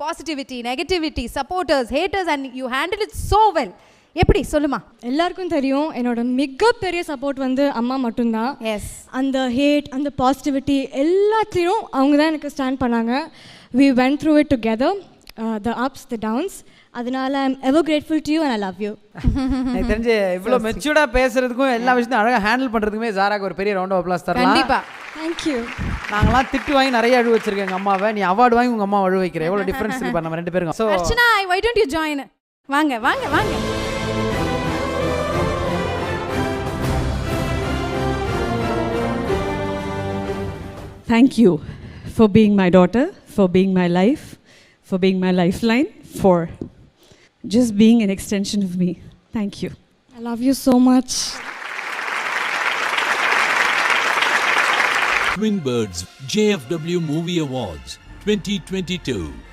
Positivity, negativity, supporters, haters and you handle it so well. எப்படி சொல்லுமா? எல்லாருக்கும் தெரியும் என்னோட மிகப்பெரிய சப்போர்ட் வந்து அம்மா மட்டும்தான். எஸ், அந்த ஹேட், அந்த பாசிட்டிவிட்டி எல்லாத்தையும் அவங்க தான் எனக்கு ஸ்டாண்ட் பண்ணாங்க. We went through it together, the ups, the downs. அதனால I'm ever grateful to you and I love you. எனக்கு தெரிஞ்சு இவ்வளோ மெச்சூர்டாக பேசுறதுக்கும் எல்லா விஷயத்தையும் அழகாக ஹேண்டில் பண்ணுறதுக்குமே ஜாராக்கு ஒரு பெரிய ரவுண்ட் ஆஃப் அப்ளாஸ் தரலாம். கண்டிப்பா. Thank you. நாங்களாம் திட்டு வாங்கி நிறைய அழுவ வச்சிருக்கேன் எங்கள் அம்மாவை. நீ அவார்டு வாங்கி உங்கள் அம்மா அழுவ வைக்கிற. எவ்வளோ டிஃப்ரென்ஸ் இருக்கு நம்ம ரெண்டு பேருக்கும். So Archana, why don't you join? வாங்க வாங்க வாங்க. Thank you for being my daughter, for being my life, for being my lifeline, for just being an extension of me. Thank you. I love you so much. Twin Birds JFW Movie Awards 2022.